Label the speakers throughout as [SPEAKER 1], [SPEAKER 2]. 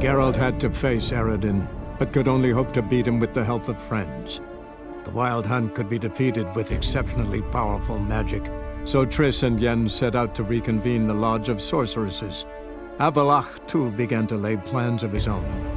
[SPEAKER 1] Geralt had to face Eredin, but could only hope to beat him with the help of friends. The Wild Hunt could be defeated with exceptionally powerful magic, so Triss and Yen set out to reconvene the Lodge of Sorceresses. Avalach, too, began to lay plans of his own.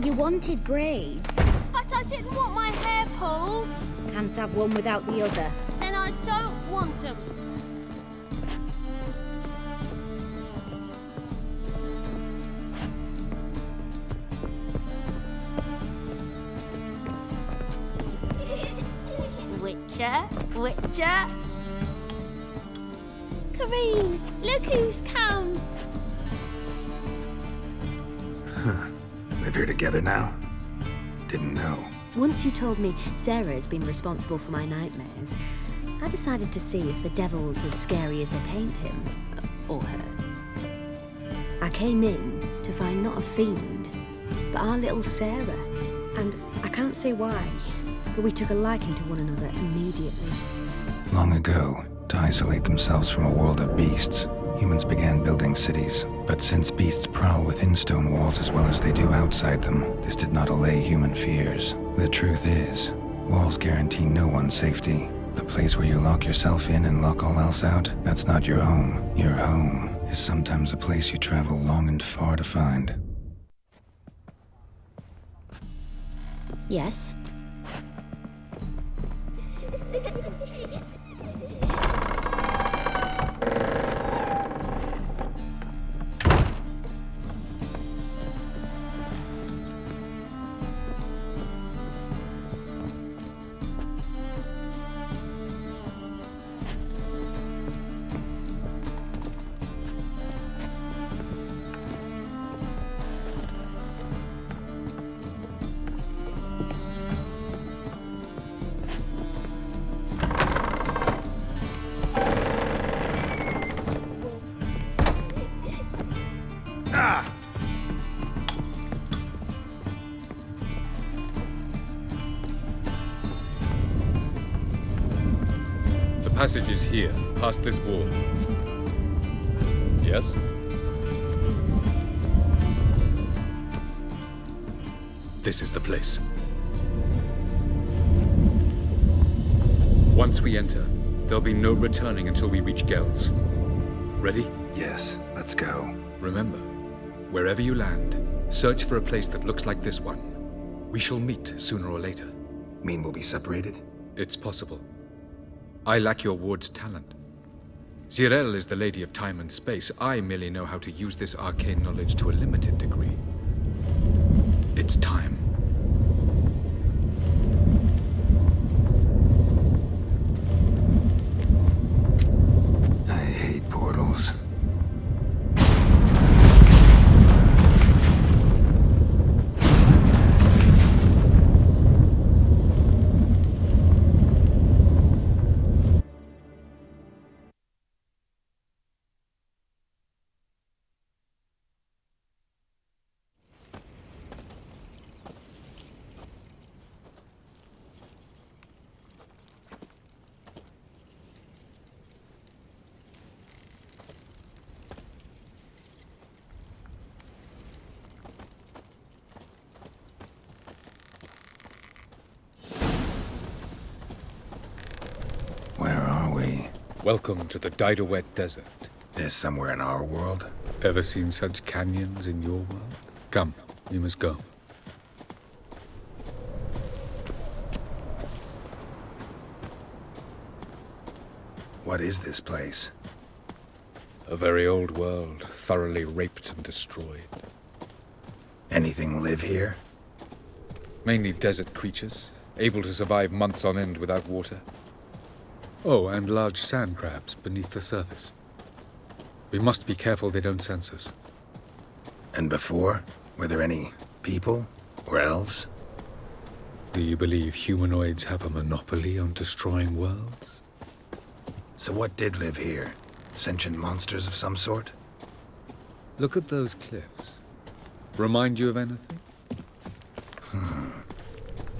[SPEAKER 2] You wanted braids.
[SPEAKER 3] But I didn't want my hair pulled.
[SPEAKER 2] Can't have one without the other.
[SPEAKER 3] Then I don't want them. Witcher. Kareen, look who's come.
[SPEAKER 4] Live here together now? Didn't know.
[SPEAKER 2] Once you told me Sarah had been responsible for my nightmares, I decided to see if the devil's as scary as they paint him. Or her. I came in to find not a fiend, but our little Sarah. And I can't say why, but we took a liking to one another immediately.
[SPEAKER 4] Long ago, to isolate themselves from a world of beasts, humans began building cities. But since beasts prowl within stone walls as well as they do outside them, this did not allay human fears. The truth is, walls guarantee no one's safety. The place where you lock yourself in and lock all else out, that's not your home. Your home is sometimes a place you travel long and far to find.
[SPEAKER 2] Yes?
[SPEAKER 5] The passage is here, past this wall. Yes? This is the place. Once we enter, there'll be no returning until we reach Gel's. Ready?
[SPEAKER 4] Yes, let's go.
[SPEAKER 5] Remember, wherever you land, search for a place that looks like this one. We shall meet sooner or later.
[SPEAKER 4] Mean we'll be separated?
[SPEAKER 5] It's possible. I lack your ward's talent. Zirel is the lady of time and space. I merely know how to use this arcane knowledge to a limited degree. It's time.
[SPEAKER 4] I hate portals. Where are we?
[SPEAKER 5] Welcome to the Didowet Desert.
[SPEAKER 4] This somewhere in our world?
[SPEAKER 5] Ever seen such canyons in your world? Come, we must go.
[SPEAKER 4] What is this place?
[SPEAKER 5] A very old world, thoroughly raped and destroyed.
[SPEAKER 4] Anything live here?
[SPEAKER 5] Mainly desert creatures, able to survive months on end without water. Oh, and large sand crabs beneath the surface. We must be careful they don't sense us.
[SPEAKER 4] And before? Were there any people? Or elves?
[SPEAKER 5] Do you believe humanoids have a monopoly on destroying worlds?
[SPEAKER 4] So what did live here? Sentient monsters of some sort?
[SPEAKER 5] Look at those cliffs. Remind you of anything?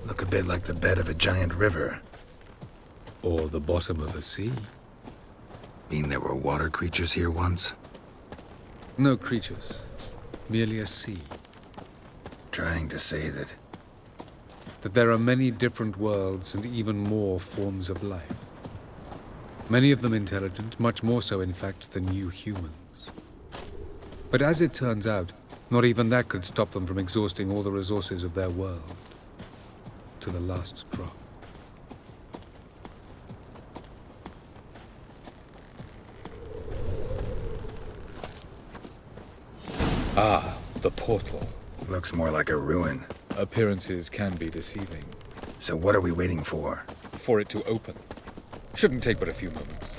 [SPEAKER 4] Look a bit like the bed of a giant river.
[SPEAKER 5] Or the bottom of a sea?
[SPEAKER 4] Mean there were water creatures here once?
[SPEAKER 5] No creatures. Merely a sea.
[SPEAKER 4] Trying to say that...
[SPEAKER 5] That there are many different worlds and even more forms of life. Many of them intelligent, much more so in fact than you humans. But as it turns out, not even that could stop them from exhausting all the resources of their world. To the last drop. Ah, the portal.
[SPEAKER 4] Looks more like a ruin.
[SPEAKER 5] Appearances can be deceiving.
[SPEAKER 4] So what are we waiting for?
[SPEAKER 5] For it to open. Shouldn't take but a few moments.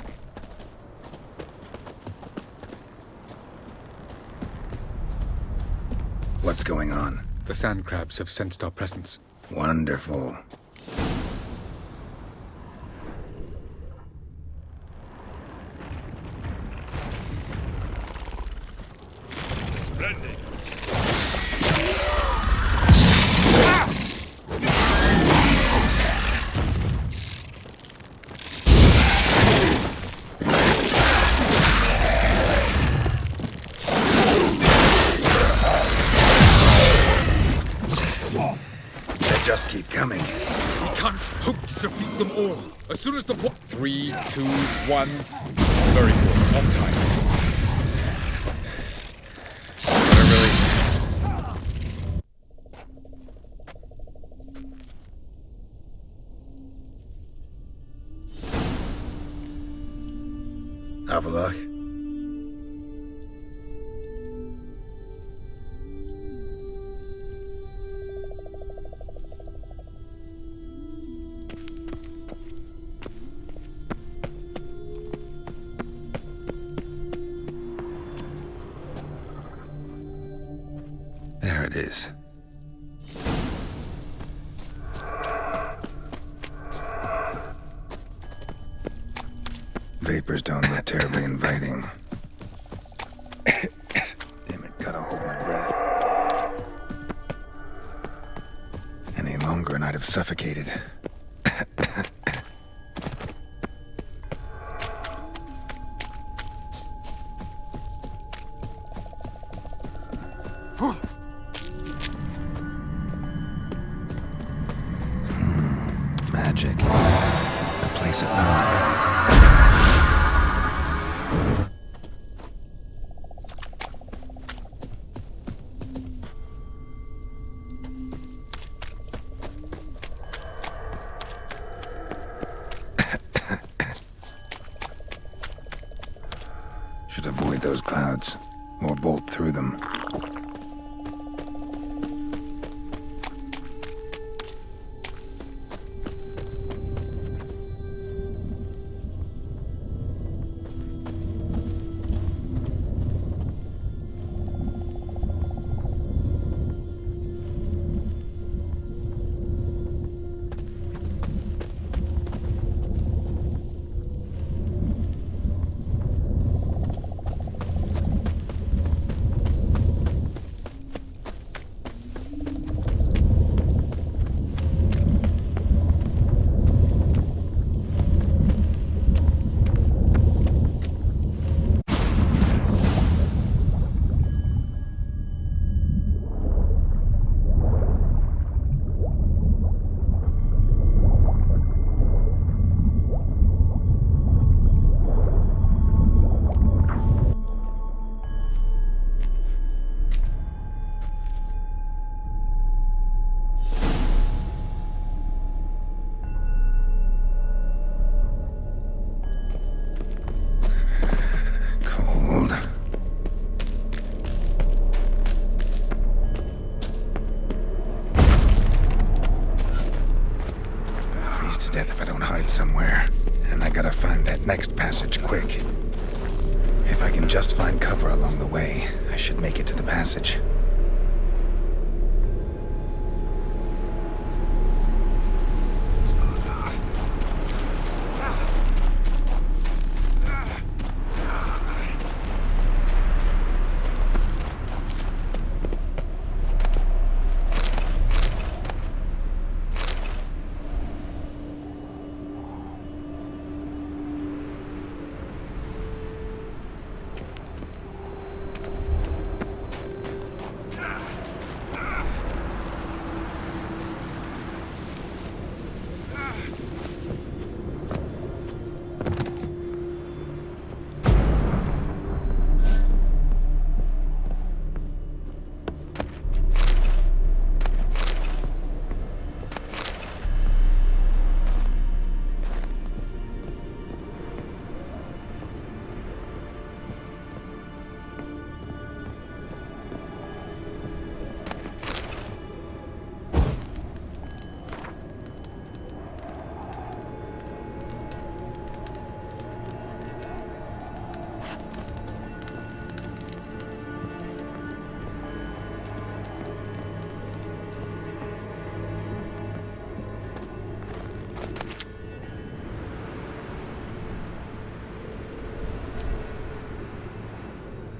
[SPEAKER 4] What's going on?
[SPEAKER 5] The sand crabs have sensed our presence.
[SPEAKER 4] Wonderful.
[SPEAKER 6] Splendid.
[SPEAKER 4] Just keep coming.
[SPEAKER 5] We can't hope to defeat them all. As soon as the 3, 2, 1. Very good. On time.
[SPEAKER 4] Avalok? There it is. Vapors don't look terribly inviting. Damn it, gotta hold my breath. Any longer and I'd have suffocated. Magic. The place of power. Should avoid those clouds, or bolt through them. next passage quick. If I can just find cover along the way, I should make it to the passage.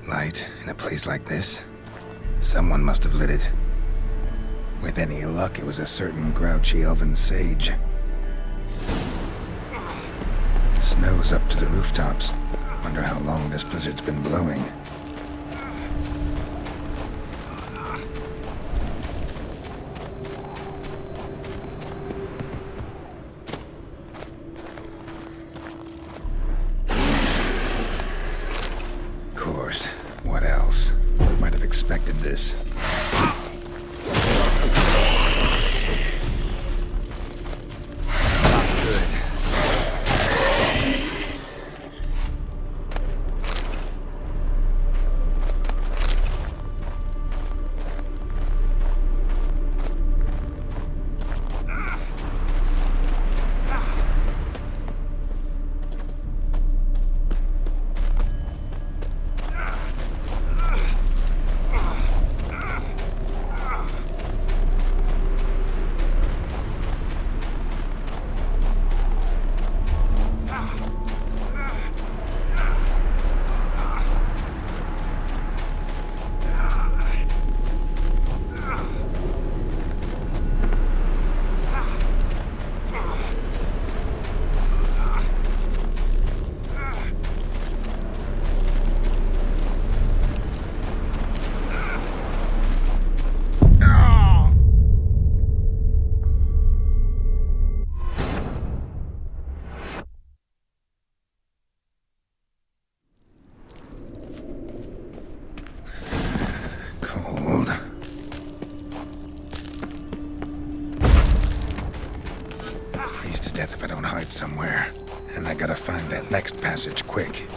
[SPEAKER 4] Light in a place like this? Someone must have lit it. With any luck, it was a certain grouchy elven sage. Snow's up to the rooftops. Wonder how long this blizzard's been blowing. What else? Might have expected this. Not good. Death if I don't hide somewhere. And I gotta find that next passage quick.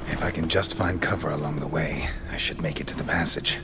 [SPEAKER 4] If I can just find cover along the way, I should make it to the passage.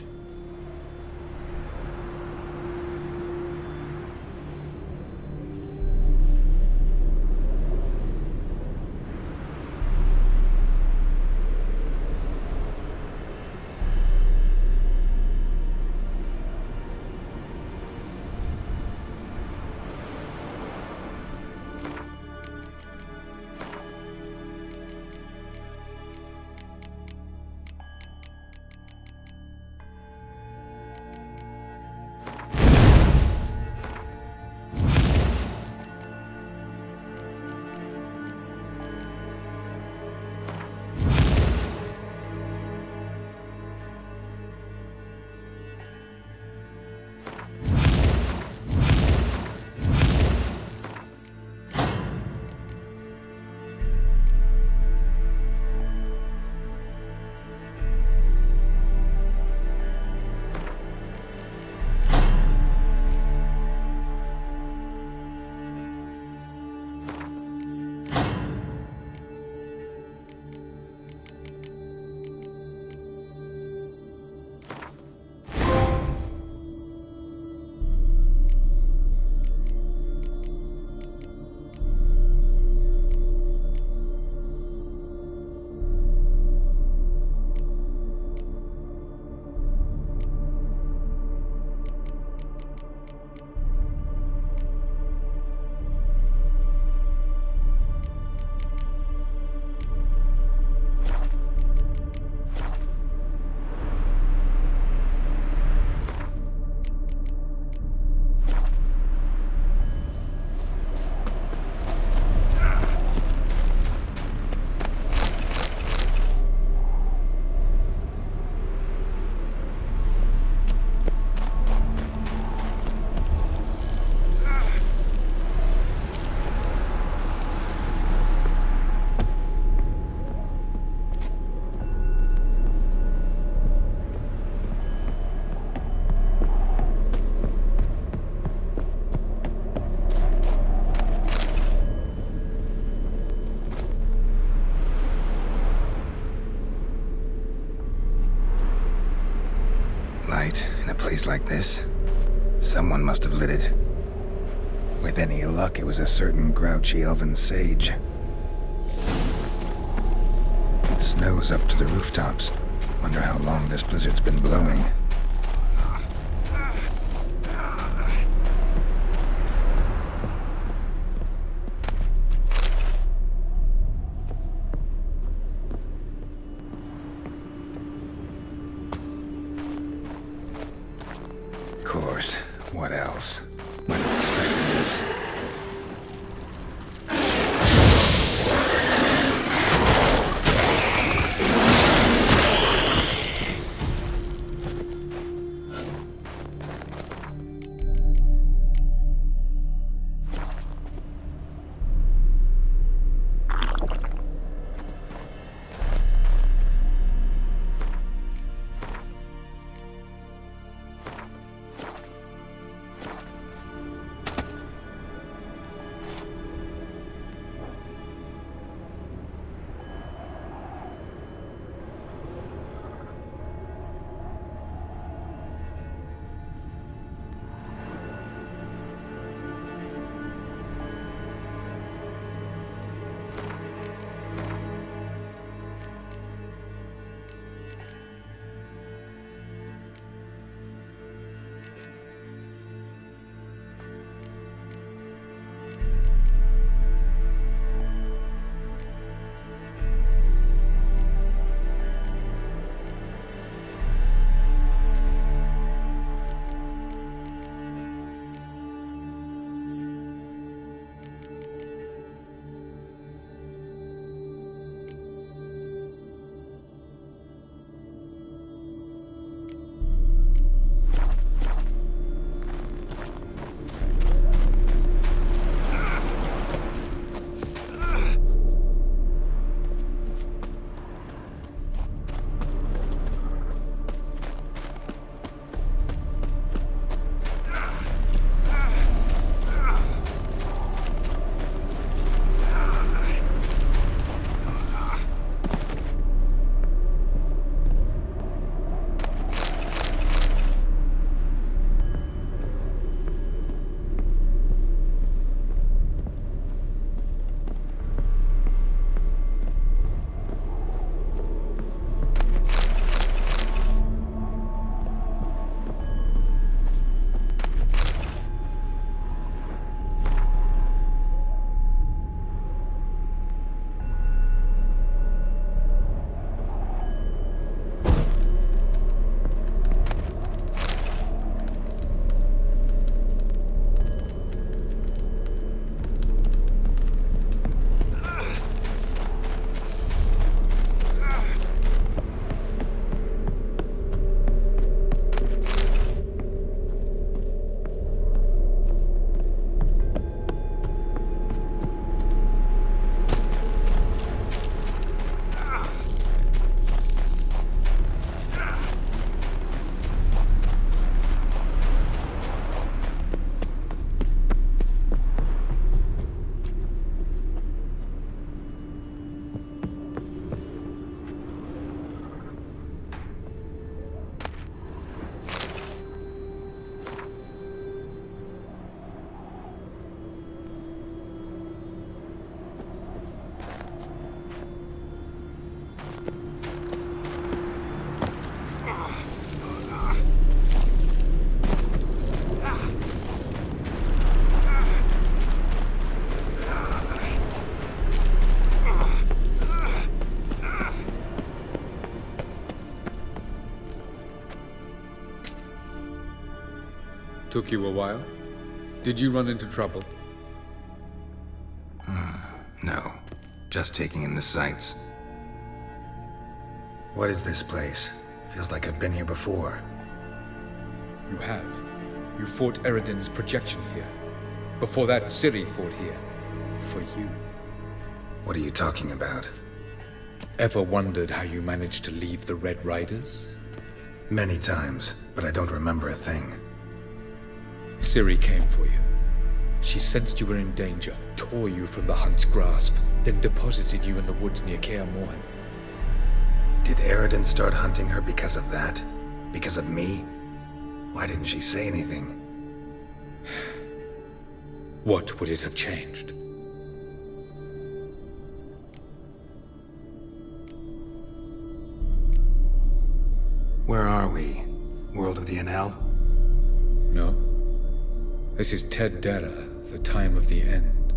[SPEAKER 4] right, in a place like this. Someone must have lit it. With any luck, it was a certain grouchy elven sage. Snow's up to the rooftops. Wonder how long this blizzard's been blowing. Of course. What else? Might have expected this.
[SPEAKER 5] Took you a while? Did you run into trouble?
[SPEAKER 4] No. Just taking in the sights. What is this place? Feels like I've been here before.
[SPEAKER 5] You have. You fought Eridan's projection here. Before that, Ciri fought here. For you.
[SPEAKER 4] What are you talking about?
[SPEAKER 5] Ever wondered how you managed to leave the Red Riders?
[SPEAKER 4] Many times, but I don't remember a thing.
[SPEAKER 5] Ciri came for you. She sensed you were in danger, tore you from the Hunt's grasp, then deposited you in the woods near Kaer
[SPEAKER 4] Did Eridan start hunting her because of that? Because of me? Why didn't she say anything?
[SPEAKER 5] What would it have changed?
[SPEAKER 4] Where are we? World of the NL?
[SPEAKER 5] No. This is Ted Dera, the time of the end.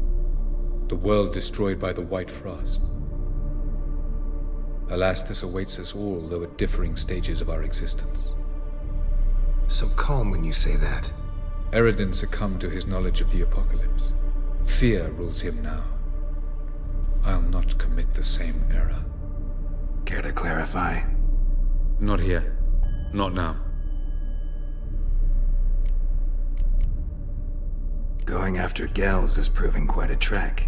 [SPEAKER 5] The world destroyed by the White Frost. Alas, this awaits us all, though at differing stages of our existence.
[SPEAKER 4] So calm when you say that.
[SPEAKER 5] Eredin succumbed to his knowledge of the apocalypse. Fear rules him now. I'll not commit the same error.
[SPEAKER 4] Care to clarify?
[SPEAKER 5] Not here. Not now.
[SPEAKER 4] Going after Gels is proving quite a trek,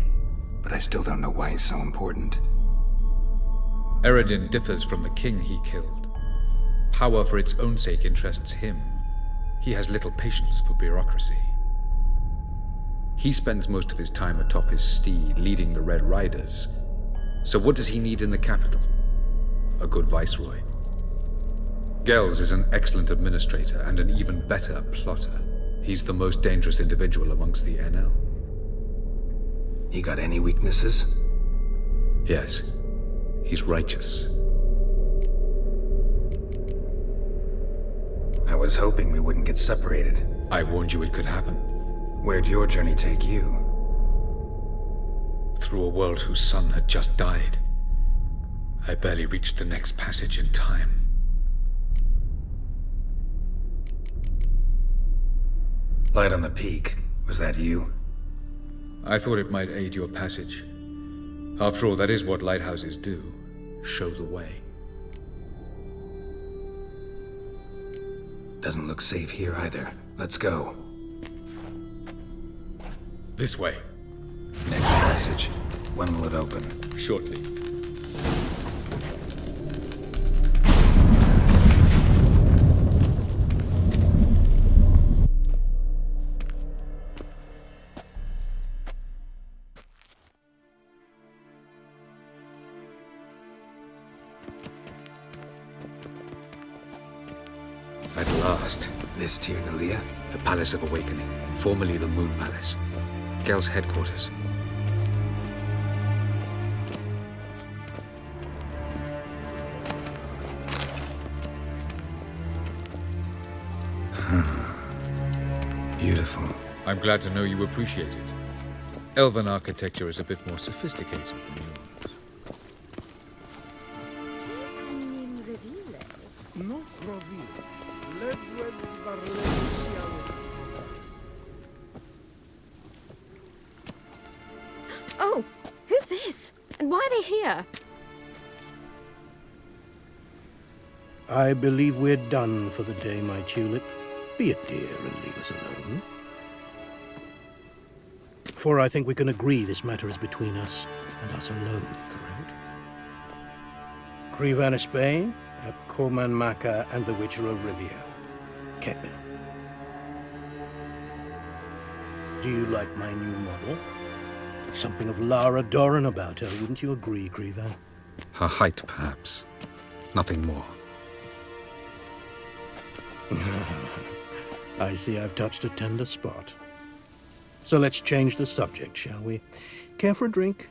[SPEAKER 4] but I still don't know why he's so important.
[SPEAKER 5] Eredin differs from the king he killed. Power for its own sake interests him. He has little patience for bureaucracy. He spends most of his time atop his steed, leading the Red Riders. So what does he need in the capital? A good viceroy. Gels is an excellent administrator and an even better plotter. He's the most dangerous individual amongst the NL.
[SPEAKER 4] He got any weaknesses?
[SPEAKER 5] Yes, he's righteous.
[SPEAKER 4] I was hoping we wouldn't get separated.
[SPEAKER 5] I warned you it could happen.
[SPEAKER 4] Where'd your journey take you?
[SPEAKER 5] Through a world whose son had just died. I barely reached the next passage in time.
[SPEAKER 4] Light on the peak. Was that you?
[SPEAKER 5] I thought it might aid your passage. After all, that is what lighthouses do. Show the way.
[SPEAKER 4] Doesn't look safe here either. Let's go.
[SPEAKER 5] This way.
[SPEAKER 4] Next passage. When will it open?
[SPEAKER 5] Shortly. At last.
[SPEAKER 4] This Tirnalia?
[SPEAKER 5] The Palace of Awakening, formerly the Moon Palace. Gel's headquarters.
[SPEAKER 4] Beautiful.
[SPEAKER 5] I'm glad to know you appreciate it. Elven architecture is a bit more sophisticated than yours.
[SPEAKER 2] Oh, who's this? And why are they here?
[SPEAKER 7] I believe we're done for the day, my tulip. Be a dear and leave us alone. For I think we can agree this matter is between us and us alone, correct? Krivan of Spain, Abkorman Maka, and the Witcher of Rivia. Ketman. Do you like my new model? Something of Lara Doran about her, wouldn't you agree, Krivan?
[SPEAKER 5] Her height, perhaps. Nothing more.
[SPEAKER 7] I see I've touched a tender spot. So let's change the subject, shall we? Care for a drink?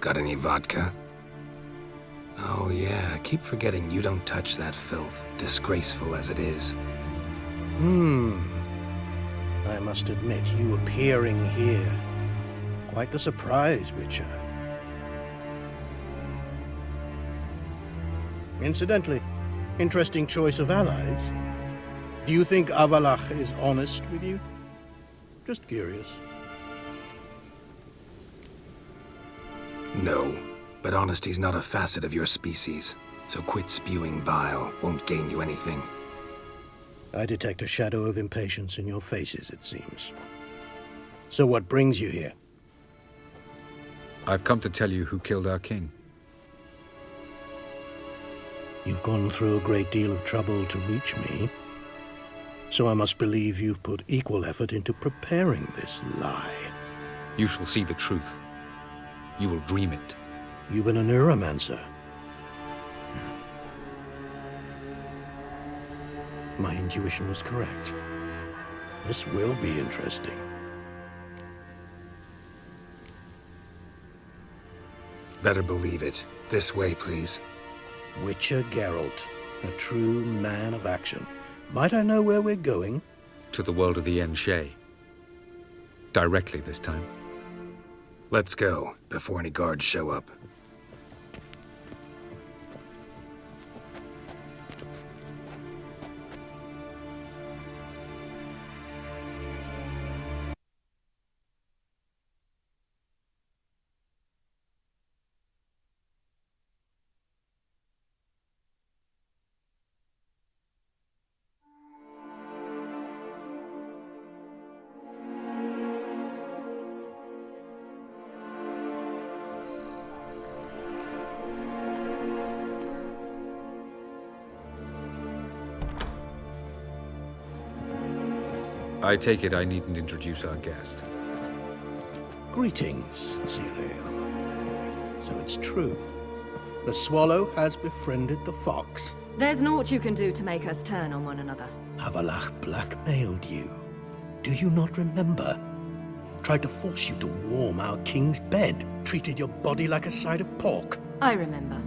[SPEAKER 4] Got any vodka? Oh yeah, I keep forgetting you don't touch that filth, disgraceful as it is.
[SPEAKER 7] I must admit, you appearing here. Quite the surprise, Witcher. Incidentally, interesting choice of allies. Do you think Avalach is honest with you? Just curious.
[SPEAKER 4] No, but honesty's not a facet of your species, so quit spewing bile, won't gain you anything.
[SPEAKER 7] I detect a shadow of impatience in your faces, it seems. So what brings you here?
[SPEAKER 5] I've come to tell you who killed our king.
[SPEAKER 7] You've gone through a great deal of trouble to reach me, so I must believe you've put equal effort into preparing this lie.
[SPEAKER 5] You shall see the truth. You will dream it.
[SPEAKER 7] Even a neuromancer. My intuition was correct. This will be interesting.
[SPEAKER 4] Better believe it. This way, please.
[SPEAKER 7] Witcher Geralt, a true man of action. Might I know where we're going?
[SPEAKER 5] To the world of the Enshe. Directly this time.
[SPEAKER 4] Let's go, before any guards show up.
[SPEAKER 5] I take it I needn't introduce our guest.
[SPEAKER 7] Greetings, Cyril. So it's true. The swallow has befriended the fox.
[SPEAKER 8] There's naught you can do to make us turn on one another.
[SPEAKER 7] Avalach blackmailed you. Do you not remember? Tried to force you to warm our king's bed. Treated your body like a side of pork.
[SPEAKER 8] I remember.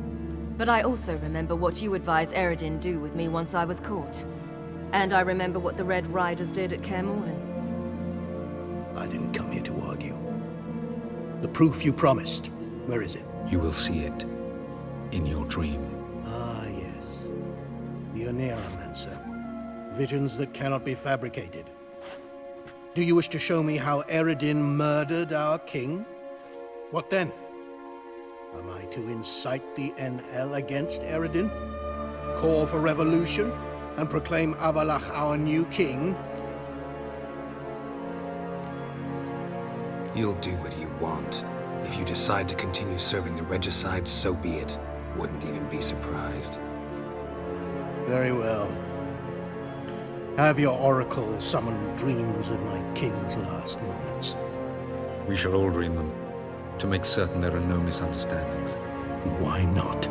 [SPEAKER 8] But I also remember what you advised REDengine do with me once I was caught. And I remember what the Red Riders did at Kaer Morhen.
[SPEAKER 7] I didn't come here to argue. The proof you promised, where is it?
[SPEAKER 5] You will see it. In your dream.
[SPEAKER 7] Ah, yes. The Oneiromancer. Visions that cannot be fabricated. Do you wish to show me how REDengine murdered our king? What then? Am I to incite the NL against REDengine? Call for revolution? And proclaim Avalach our new king?
[SPEAKER 4] You'll do what you want. If you decide to continue serving the regicide, so be it. Wouldn't even be surprised.
[SPEAKER 7] Very well. Have your oracle summon dreams of my king's last moments.
[SPEAKER 5] We shall all dream them, to make certain there are no misunderstandings.
[SPEAKER 7] Why not?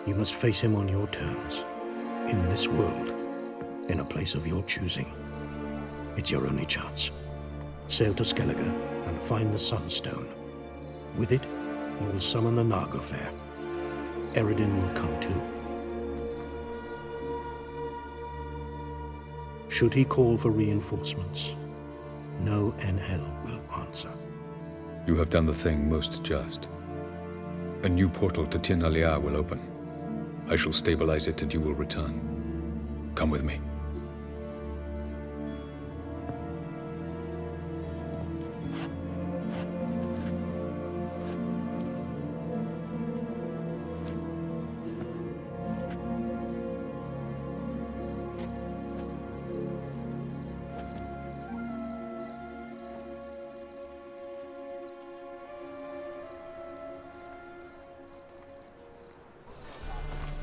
[SPEAKER 7] You must face him on your terms. In this world. In a place of your choosing. It's your only chance. Sail to Skellige and find the Sunstone. With it, you will summon the Nagelfair. REDengine will come too. Should he call for reinforcements, no NL will answer.
[SPEAKER 5] You have done the thing most just. A new portal to Tin Alia will open. I shall stabilize it and you will return. Come with me.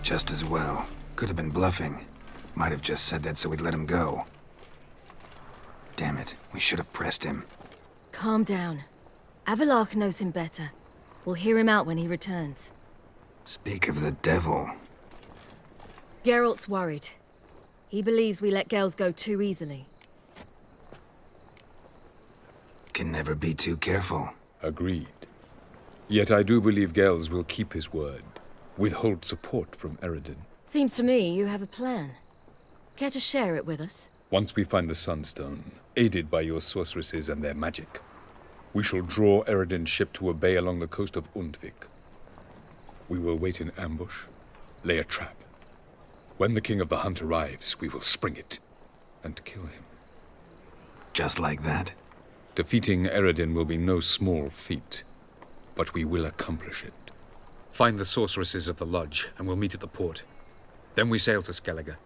[SPEAKER 4] Just as well. Could have been bluffing. Might have just said that so we'd let him go. Damn it, we should have pressed him.
[SPEAKER 8] Calm down. Avalach knows him better. We'll hear him out when he returns.
[SPEAKER 4] Speak of the devil.
[SPEAKER 8] Geralt's worried. He believes we let girls go too easily.
[SPEAKER 4] Can Never be too careful.
[SPEAKER 5] Agreed. Yet I do believe Gels will keep his word. Withhold support from Eredin.
[SPEAKER 8] Seems to me you have a plan. Care to share it with us?
[SPEAKER 5] Once we find the Sunstone, aided by your sorceresses and their magic, we shall draw Eredin's ship to a bay along the coast of Undvik. We will wait in ambush, lay a trap. When the King of the Hunt arrives, we will spring it and kill him.
[SPEAKER 4] Just like that?
[SPEAKER 5] Defeating Eredin will be no small feat, but we will accomplish it. Find the sorceresses of the lodge, and we'll meet at the port. Then we sail to Skellige.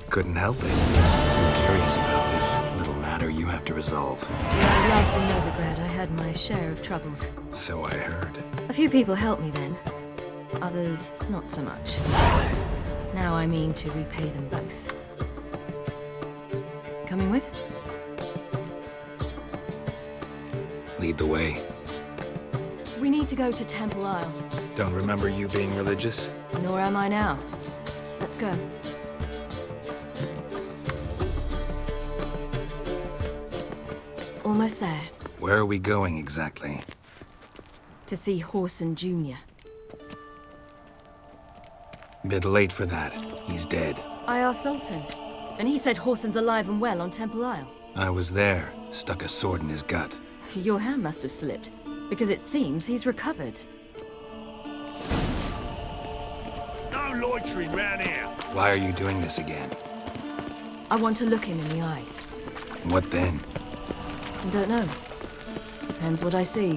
[SPEAKER 4] Couldn't help it. I'm curious about this little matter you have to resolve.
[SPEAKER 8] Last in Novigrad, I had my share of troubles.
[SPEAKER 4] So I heard.
[SPEAKER 8] A few people helped me then. Others, not so much. Now I mean to repay them both. Coming with?
[SPEAKER 4] Lead the way.
[SPEAKER 8] We need to go to Temple Isle.
[SPEAKER 4] Don't remember you being religious?
[SPEAKER 8] Nor am I now. Let's go. Almost there.
[SPEAKER 4] Where are we going exactly?
[SPEAKER 8] To see Horson Jr.
[SPEAKER 4] Bit late for that. He's dead.
[SPEAKER 8] I asked Sultan, and he said Horson's alive and well on Temple Isle.
[SPEAKER 4] I was there. Stuck a sword in his gut.
[SPEAKER 8] Your hand must have slipped, because it seems he's recovered.
[SPEAKER 6] No loitering round here.
[SPEAKER 4] Why are you doing this again?
[SPEAKER 8] I want to look him in the eyes.
[SPEAKER 4] What then?
[SPEAKER 8] Don't know. Depends what I see.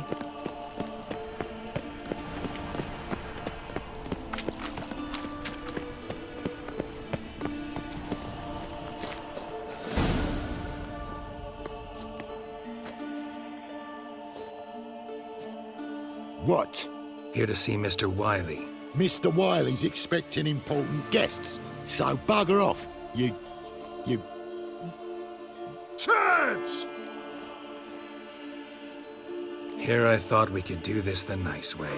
[SPEAKER 9] What?
[SPEAKER 4] Here to see Mr. Wiley.
[SPEAKER 9] Mr. Wiley's expecting important guests, so bugger off, you... Turds!
[SPEAKER 4] Here I thought we could do this the nice way.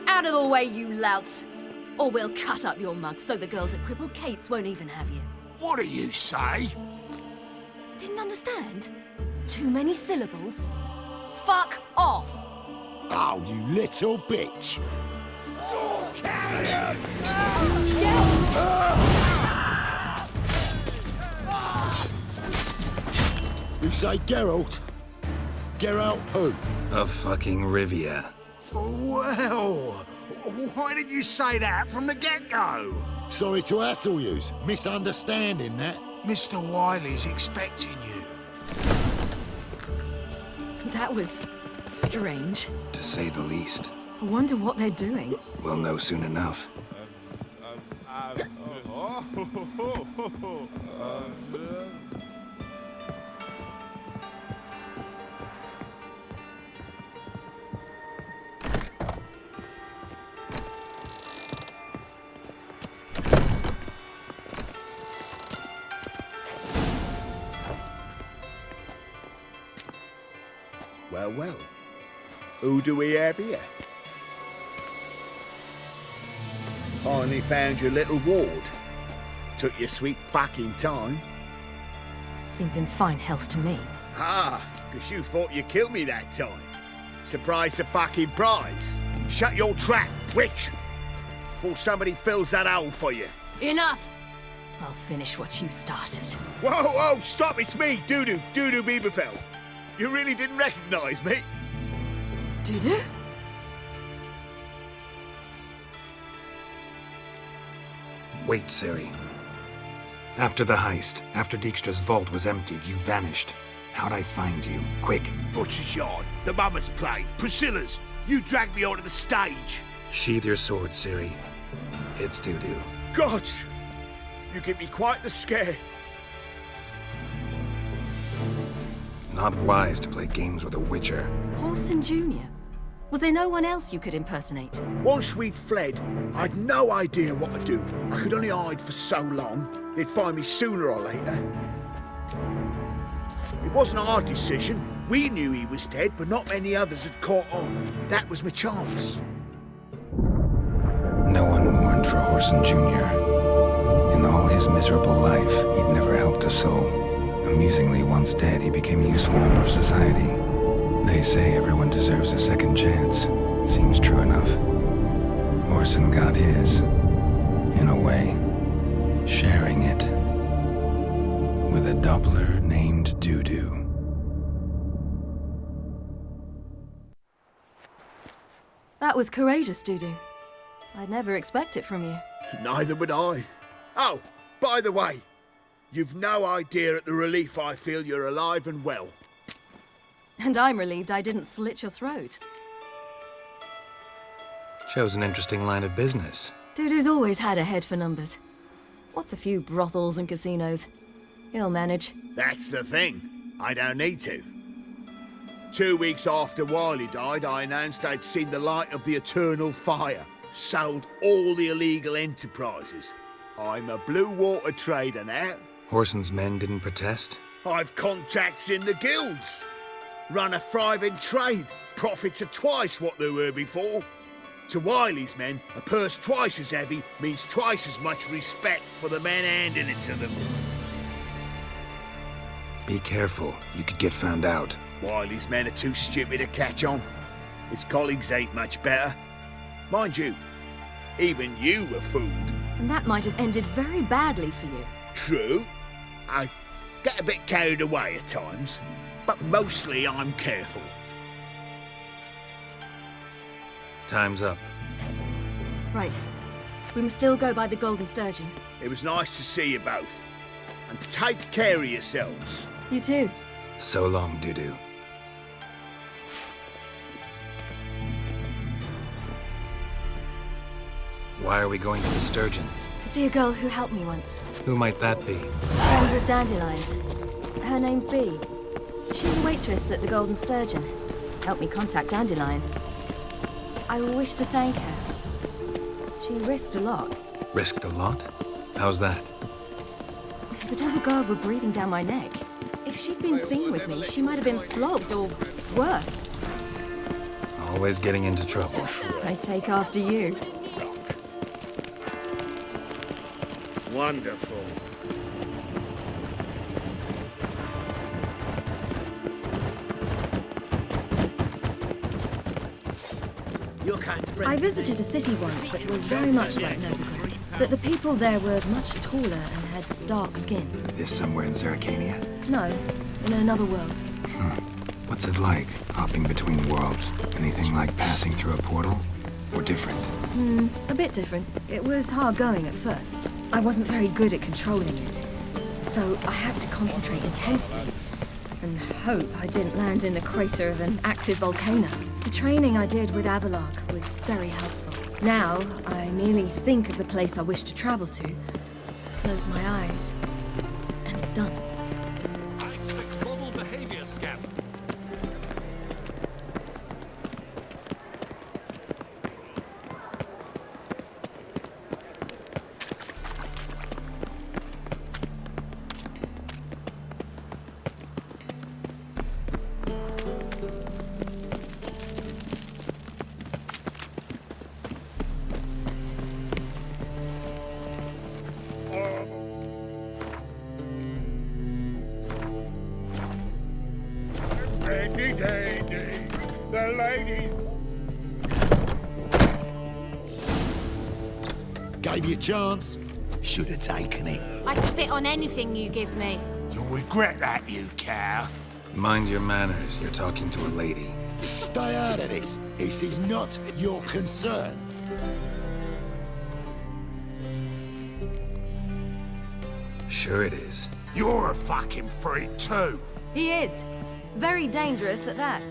[SPEAKER 8] Out of the way, you louts! Or we'll cut up your mug so the girls at Cripple Kate's won't even have you.
[SPEAKER 9] What do you say?
[SPEAKER 8] Didn't understand? Too many syllables? Fuck off!
[SPEAKER 9] Oh, you little bitch! You say Geralt? Geralt who?
[SPEAKER 4] Of fucking Rivia.
[SPEAKER 9] Well, why did you say that from the get-go? Sorry to hassle yous. Misunderstanding that. Mr. Wiley's expecting you.
[SPEAKER 8] That was strange.
[SPEAKER 4] To say the least.
[SPEAKER 8] I wonder what they're doing.
[SPEAKER 4] We'll know soon enough.
[SPEAKER 9] Well, well. Who do we have here? Finally found your little ward. Took your sweet fucking time.
[SPEAKER 8] Seems in fine health to me.
[SPEAKER 9] Ah, because you thought you killed me that time. Surprise the fucking prize. Shut your trap, witch! Before somebody fills that hole for you.
[SPEAKER 8] Enough! I'll finish what you started.
[SPEAKER 9] Whoa, whoa, stop, it's me, Dudu Bieberfeld. You really didn't recognize me?
[SPEAKER 8] Dudu?
[SPEAKER 4] Wait, Ciri. After the heist, after Dijkstra's vault was emptied, you vanished. How'd I find you? Quick.
[SPEAKER 9] Butcher's Yard, the Mama's Play, Priscilla's. You dragged me onto the stage.
[SPEAKER 4] Sheathe your sword, Ciri. It's Dudu.
[SPEAKER 9] God! You give me quite the scare.
[SPEAKER 4] Not wise to play games with a witcher.
[SPEAKER 8] Horson Jr.? Was there no one else you could impersonate?
[SPEAKER 9] Once we'd fled, I'd no idea what to do. I could only hide for so long. They'd find me sooner or later. It wasn't a hard decision. We knew he was dead, but not many others had caught on. That was my chance.
[SPEAKER 4] No one mourned for Horson Jr. In all his miserable life, he'd never helped a soul. Amusingly, once dead, he became a useful member of society. They say everyone deserves a second chance. Seems true enough. Horson got his, in a way, sharing it with a Doppler named Doo-Doo.
[SPEAKER 8] That was courageous, Doo-Doo. I'd never expect it from you.
[SPEAKER 9] Neither would I. Oh, by the way, you've no idea at the relief I feel you're alive and well.
[SPEAKER 8] And I'm relieved I didn't slit your throat.
[SPEAKER 4] Shows an interesting line of business.
[SPEAKER 8] Doo-Doo's always had a head for numbers. What's a few brothels and casinos? He'll manage.
[SPEAKER 9] That's the thing. I don't need to. 2 weeks after Wiley died, I announced I'd seen the light of the eternal fire. Sold all the illegal enterprises. I'm a blue water trader now.
[SPEAKER 4] Horson's men didn't protest?
[SPEAKER 9] I've contacts in the guilds. Run a thriving trade. Profits are twice what they were before. To Wiley's men, a purse twice as heavy means twice as much respect for the men handing it to them.
[SPEAKER 4] Be careful. You could get found out.
[SPEAKER 9] Wiley's men are too stupid to catch on. His colleagues ain't much better. Mind you, even you were fooled.
[SPEAKER 8] And that might have ended very badly for you.
[SPEAKER 9] True. I get a bit carried away at times, but mostly I'm careful.
[SPEAKER 4] Time's up.
[SPEAKER 8] Right. We must still go by the Golden Sturgeon.
[SPEAKER 9] It was nice to see you both. And take care of yourselves.
[SPEAKER 8] You too.
[SPEAKER 4] So long, Doo-Doo. Why are we going to the Sturgeon?
[SPEAKER 8] To see a girl who helped me once.
[SPEAKER 4] Who might that be?
[SPEAKER 8] Friend of Dandelion's. Her name's Bee. She's a waitress at the Golden Sturgeon. Helped me contact Dandelion. I wish to thank her. She risked a lot.
[SPEAKER 4] Risked a lot? How's that?
[SPEAKER 8] The Temple Guard were breathing down my neck. If she'd been seen with me, she might have been flogged or worse.
[SPEAKER 4] Always getting into trouble.
[SPEAKER 8] I take after you.
[SPEAKER 9] Wonderful.
[SPEAKER 2] I visited a city once that was very much like Novigrad, but the people there were much taller and had dark skin.
[SPEAKER 4] This somewhere in Zerrikania?
[SPEAKER 2] No, in another world.
[SPEAKER 4] What's it like, hopping between worlds? Anything like passing through a portal? Or different?
[SPEAKER 2] A bit different. It was hard going at first. I wasn't very good at controlling it, so I had to concentrate intensely and hope I didn't land in the crater of an active volcano. The training I did with Avalok was very helpful. Now, I merely think of the place I wish to travel to, close my eyes, and it's done.
[SPEAKER 6] I expect global behavior scan. The lady.
[SPEAKER 9] Gave you a chance. Should have taken it.
[SPEAKER 3] I spit on anything you give me.
[SPEAKER 9] You'll regret that, you cow.
[SPEAKER 4] Mind your manners, you're talking to a lady.
[SPEAKER 9] Stay out of this. This is not your concern.
[SPEAKER 4] Sure it is.
[SPEAKER 9] You're a fucking freak too.
[SPEAKER 8] He is. Very dangerous at that.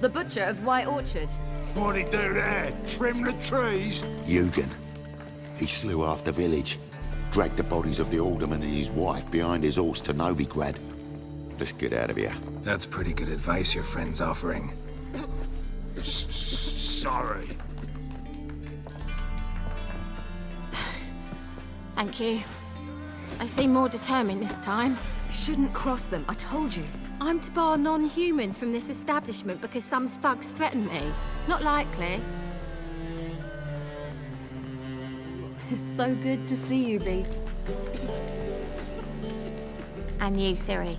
[SPEAKER 8] The butcher of White Orchard.
[SPEAKER 9] What'd he do there? Trim the trees?
[SPEAKER 10] Eugen. He slew half the village. Dragged the bodies of the alderman and his wife behind his horse to Novigrad. Let's get out of here.
[SPEAKER 4] That's pretty good advice your friend's offering.
[SPEAKER 9] Sorry.
[SPEAKER 3] Thank you. I seem more determined this time.
[SPEAKER 2] You shouldn't cross them, I told you.
[SPEAKER 3] I'm to bar non-humans from this establishment because some thugs threaten me? Not likely.
[SPEAKER 8] It's so good to see you, Bee.
[SPEAKER 3] And you, Ciri.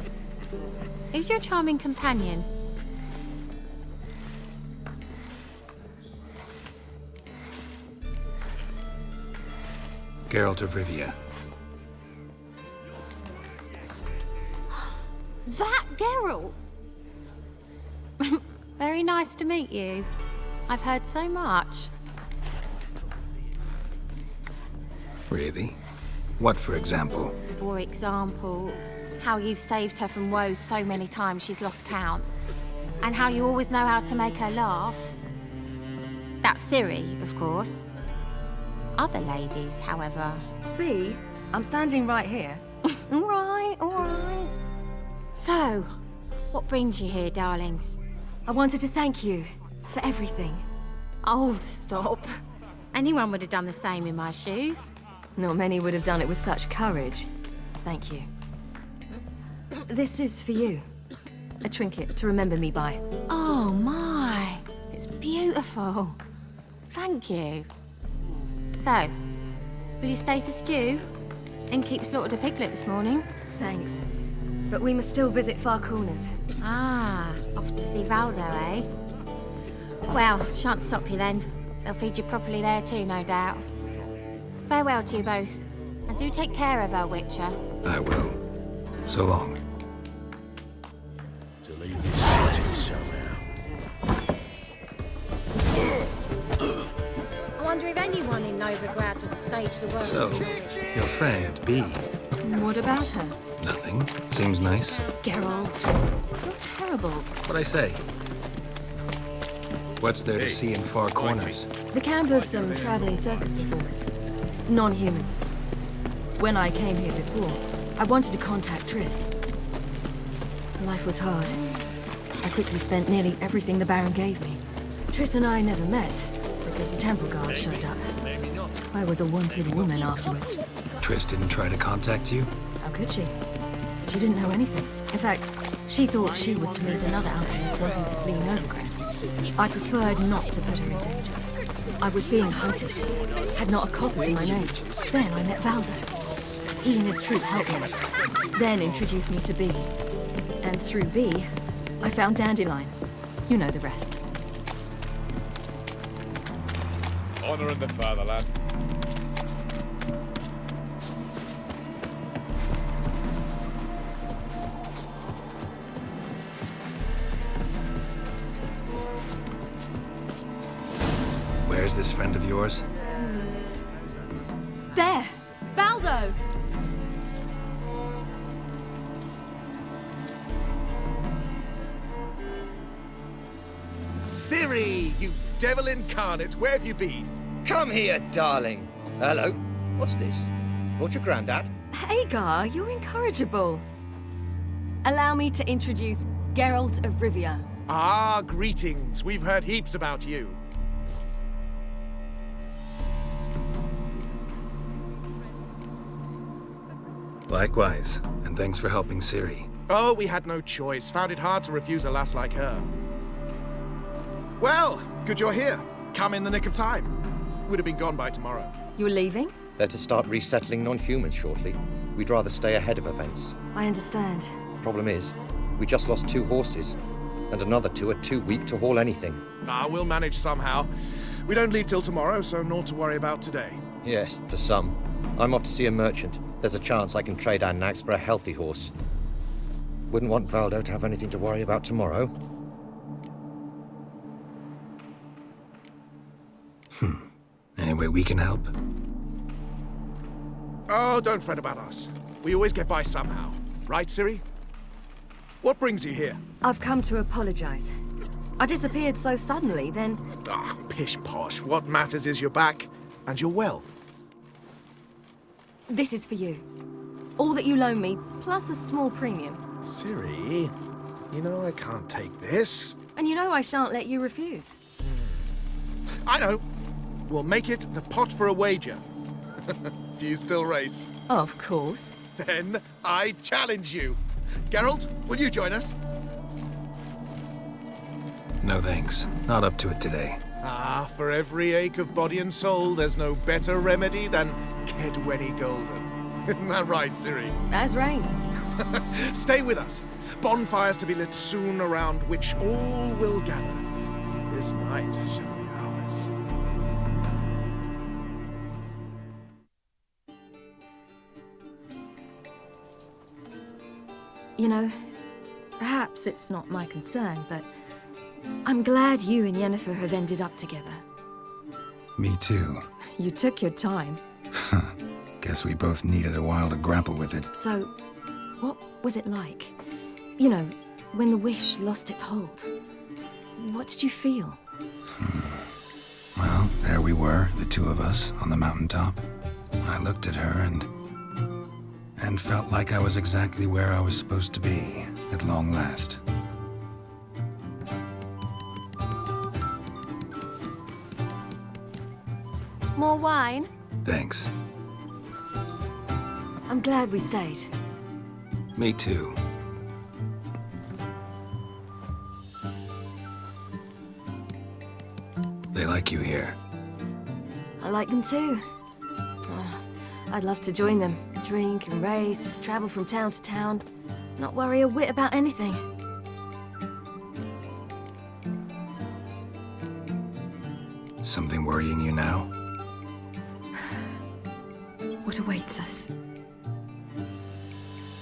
[SPEAKER 3] Who's your charming companion?
[SPEAKER 4] Geralt of Rivia.
[SPEAKER 3] That Geralt! Very nice to meet you. I've heard so much.
[SPEAKER 4] Really? What, for example?
[SPEAKER 3] For example, how you've saved her from woes so many times she's lost count. And how you always know how to make her laugh. That's Ciri, of course. Other ladies, however...
[SPEAKER 8] Bee, I'm standing right here.
[SPEAKER 3] All right. So, what brings you here, darlings?
[SPEAKER 8] I wanted to thank you for everything.
[SPEAKER 3] Oh, stop. Anyone would have done the same in my shoes.
[SPEAKER 8] Not many would have done it with such courage. Thank you. This is for you. A trinket to remember me by.
[SPEAKER 3] Oh, my. It's beautiful. Thank you. So, will you stay for stew? And keep slaughtered a piglet this morning?
[SPEAKER 8] Thanks. But we must still visit Far Corners.
[SPEAKER 3] Ah, off to see Valdo, eh? Well, shan't stop you then. They'll feed you properly there too, no doubt. Farewell to you both. And do take care of our Witcher.
[SPEAKER 4] I will. So long.
[SPEAKER 9] To leave this city somehow.
[SPEAKER 3] I wonder if anyone in Novigrad would stage the work.
[SPEAKER 4] So, your friend, Bee.
[SPEAKER 8] What about her?
[SPEAKER 4] Nothing. Seems nice.
[SPEAKER 8] Geralt. You're terrible.
[SPEAKER 4] What'd I say? What's there to see in Far Corners?
[SPEAKER 8] The camp of some traveling circus performers. Non-humans. When I came here before, I wanted to contact Triss. Life was hard. I quickly spent nearly everything the Baron gave me. Triss and I never met, because the temple guard showed up. I was a wanted woman afterwards.
[SPEAKER 4] Triss didn't try to contact you?
[SPEAKER 8] How could she? She didn't know anything. In fact, she thought she was to meet another alchemist wanting to flee Novigrad. I preferred not to put her in danger. I was being hunted, had not a copper to my name. Then I met Valdo. He and his troop helped me, then introduced me to Bee. And through Bee, I found Dandelion. You know the rest.
[SPEAKER 6] Honor in the fatherland.
[SPEAKER 4] Where's this friend of yours?
[SPEAKER 8] There! Valdo!
[SPEAKER 11] Ciri, you devil incarnate, where have you been?
[SPEAKER 12] Come here, darling. Hello. What's this? Brought your granddad?
[SPEAKER 8] Hagar, you're incorrigible. Allow me to introduce Geralt of Rivia.
[SPEAKER 11] Ah, greetings. We've heard heaps about you.
[SPEAKER 4] Likewise, and thanks for helping Ciri.
[SPEAKER 11] Oh, we had no choice. Found it hard to refuse a lass like her. Well, good you're here. Come in the nick of time. Would have been gone by tomorrow.
[SPEAKER 8] You're leaving?
[SPEAKER 12] They're to start resettling non-humans shortly. We'd rather stay ahead of events.
[SPEAKER 8] I understand.
[SPEAKER 12] Problem is, we just lost 2 horses, and another 2 are too weak to haul anything.
[SPEAKER 11] Ah, we'll manage somehow. We don't leave till tomorrow, so naught to worry about today.
[SPEAKER 12] Yes, for some. I'm off to see a merchant. There's a chance I can trade our nags for a healthy horse. Wouldn't want Valdo to have anything to worry about tomorrow.
[SPEAKER 4] Any way we can help?
[SPEAKER 11] Oh, don't fret about us. We always get by somehow. Right, Ciri? What brings you here?
[SPEAKER 8] I've come to apologize. I disappeared so suddenly, then...
[SPEAKER 11] Ah, pish-posh. What matters is you're back, and you're well.
[SPEAKER 8] This is for you. All that you loan me, plus a small premium.
[SPEAKER 11] Ciri, you know I can't take this.
[SPEAKER 8] And you know I shan't let you refuse.
[SPEAKER 11] I know. We'll make it the pot for a wager. Do you still race?
[SPEAKER 8] Of course.
[SPEAKER 11] Then I challenge you. Geralt, will you join us?
[SPEAKER 4] No thanks. Not up to it today.
[SPEAKER 11] Ah, for every ache of body and soul, there's no better remedy than Kedwenny Golden. Isn't that right, Ciri?
[SPEAKER 8] As rain.
[SPEAKER 11] Stay with us. Bonfires to be lit soon around which all will gather. This night shall be ours.
[SPEAKER 8] You know, perhaps it's not my concern, but I'm glad you and Yennefer have ended up together.
[SPEAKER 4] Me too.
[SPEAKER 8] You took your time.
[SPEAKER 4] Guess we both needed a while to grapple with it.
[SPEAKER 8] So, what was it like? You know, when the wish lost its hold. What did you feel?
[SPEAKER 4] Well, there we were, the two of us, on the mountaintop. I looked at her and felt like I was exactly where I was supposed to be, at long last.
[SPEAKER 3] More wine?
[SPEAKER 4] Thanks.
[SPEAKER 8] I'm glad we stayed.
[SPEAKER 4] Me too. They like you here.
[SPEAKER 8] I like them too. I'd love to join them. Drink and race, travel from town to town. Not worry a whit about anything.
[SPEAKER 4] Something worrying you now?
[SPEAKER 8] What awaits us?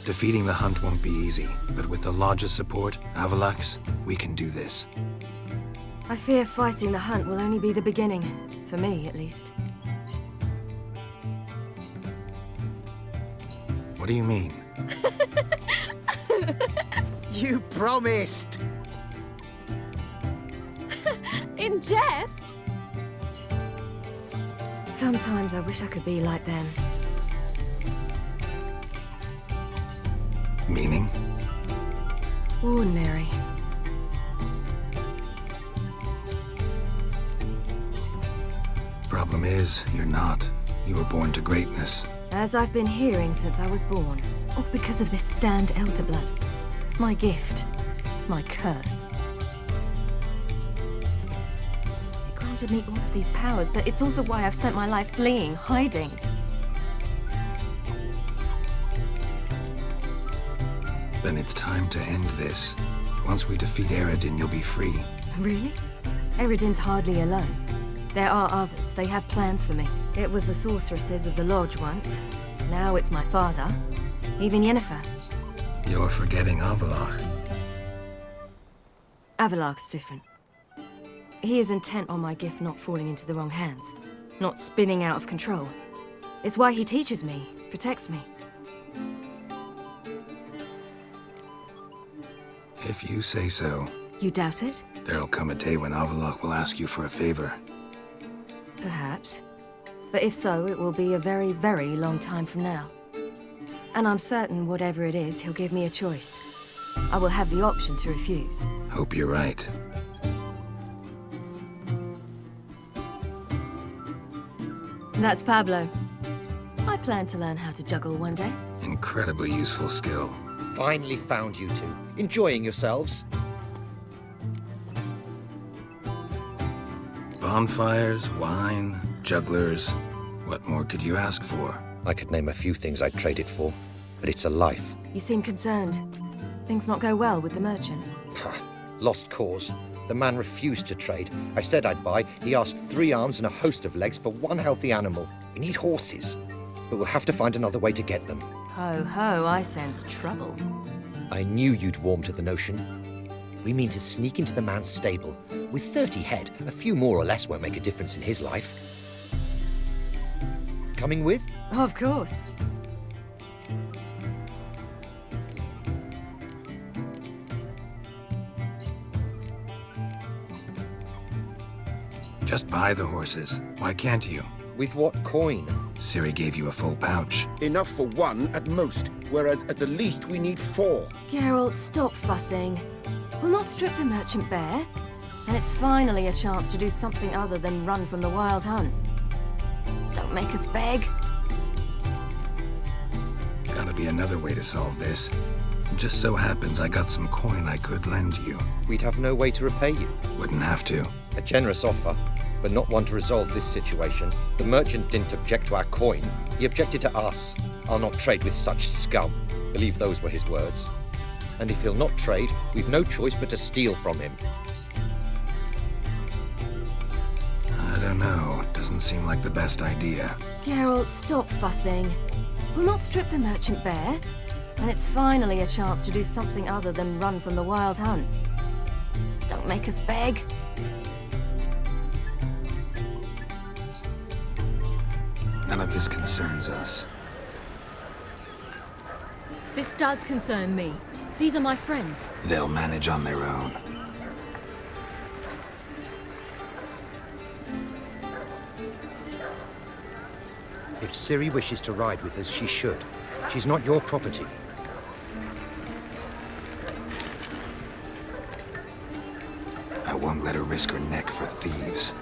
[SPEAKER 4] Defeating the hunt won't be easy, but with the Lodge's support, Avalax, we can do this.
[SPEAKER 8] I fear fighting the hunt will only be the beginning. For me, at least.
[SPEAKER 4] What do you mean?
[SPEAKER 13] You promised!
[SPEAKER 3] In jest?
[SPEAKER 8] Sometimes I wish I could be like them.
[SPEAKER 4] Meaning?
[SPEAKER 8] Ordinary.
[SPEAKER 4] Problem is, you're not. You were born to greatness.
[SPEAKER 8] As I've been hearing since I was born. All because of this damned elder blood. My gift. My curse. It granted me all of these powers, but it's also why I've spent my life fleeing, hiding.
[SPEAKER 4] Then it's time to end this. Once we defeat Eredin, you'll be free.
[SPEAKER 8] Really? Eredin's hardly alone. There are others. They have plans for me. It was the sorceresses of the Lodge once. Now it's my father. Even Yennefer.
[SPEAKER 4] You're forgetting Avalach.
[SPEAKER 8] Avalach's different. He is intent on my gift not falling into the wrong hands. Not spinning out of control. It's why he teaches me, protects me.
[SPEAKER 4] If you say so.
[SPEAKER 8] You doubt it?
[SPEAKER 4] There'll come a day when Avalach will ask you for a favor.
[SPEAKER 8] Perhaps. But if so, it will be a very, very long time from now. And I'm certain whatever it is, he'll give me a choice. I will have the option to refuse.
[SPEAKER 4] Hope you're right.
[SPEAKER 8] That's Pablo. I plan to learn how to juggle one day.
[SPEAKER 4] Incredibly useful skill.
[SPEAKER 12] Finally found you two. Enjoying yourselves?
[SPEAKER 4] Bonfires, wine, jugglers. What more could you ask for?
[SPEAKER 12] I could name a few things I'd trade it for, but it's a life.
[SPEAKER 8] You seem concerned. Things not go well with the merchant.
[SPEAKER 12] Lost cause. The man refused to trade. I said I'd buy. He asked 3 arms and a host of legs for 1 healthy animal. We need horses, but we'll have to find another way to get them.
[SPEAKER 8] Ho ho, I sense trouble.
[SPEAKER 12] I knew you'd warm to the notion. We mean to sneak into the man's stable. With 30 head, a few more or less won't make a difference in his life. Coming with?
[SPEAKER 8] Of course.
[SPEAKER 4] Just buy the horses. Why can't you?
[SPEAKER 12] With what coin?
[SPEAKER 4] Ciri gave you a full pouch.
[SPEAKER 13] Enough for 1 at most, whereas at the least we need 4.
[SPEAKER 8] Geralt, stop fussing. We'll not strip the merchant bare. And it's finally a chance to do something other than run from the wild hunt. Don't make us beg.
[SPEAKER 4] Gotta be another way to solve this. Just so happens I got some coin I could lend you.
[SPEAKER 12] We'd have no way to repay you.
[SPEAKER 4] Wouldn't have to.
[SPEAKER 12] A generous offer, but not one to resolve this situation. The merchant didn't object to our coin. He objected to us. I'll not trade with such scum. Believe those were his words. And if he'll not trade, we've no choice but to steal from him.
[SPEAKER 4] I don't know. Doesn't seem like the best idea.
[SPEAKER 8] Geralt, stop fussing. We'll not strip the merchant bare. And it's finally a chance to do something other than run from the Wild Hunt. Don't make us beg.
[SPEAKER 4] None of this concerns us.
[SPEAKER 8] This does concern me. These are my friends.
[SPEAKER 4] They'll manage on their own.
[SPEAKER 12] If Ciri wishes to ride with us, she should. She's not your property.
[SPEAKER 4] I won't let her risk her neck for thieves.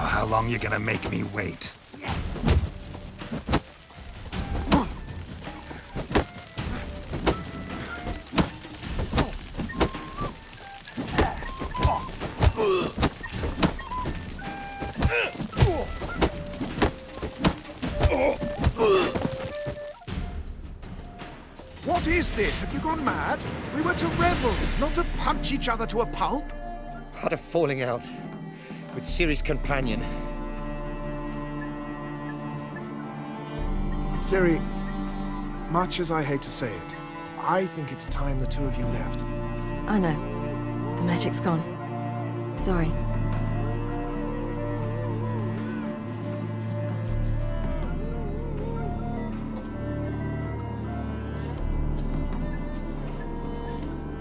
[SPEAKER 4] How long you gonna make me wait?
[SPEAKER 11] What is this? Have you gone mad? We were to revel, not to punch each other to a pulp.
[SPEAKER 12] Had a falling out with Ciri's companion.
[SPEAKER 11] Ciri, much as I hate to say it, I think it's time the two of you left.
[SPEAKER 8] I know. The magic's gone. Sorry.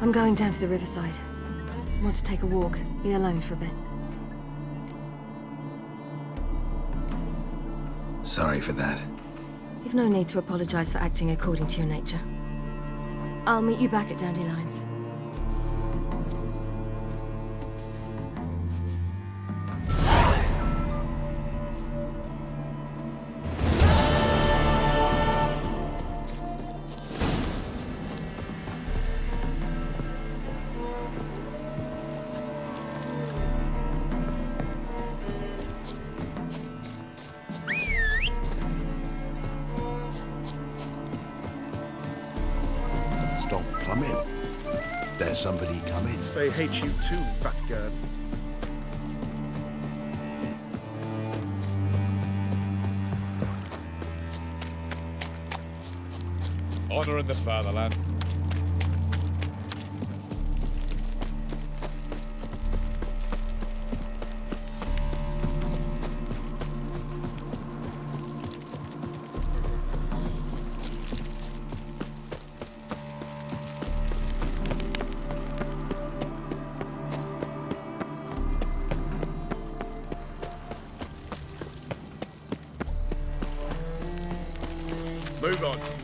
[SPEAKER 8] I'm going down to the riverside. I want to take a walk, be alone for a bit.
[SPEAKER 4] Sorry for that.
[SPEAKER 8] You've no need to apologize for acting according to your nature. I'll meet you back at Dandelions.
[SPEAKER 7] Stop coming. There's somebody coming.
[SPEAKER 11] They hate you too, fat girl.
[SPEAKER 6] Honor in the fatherland.
[SPEAKER 9] Move on.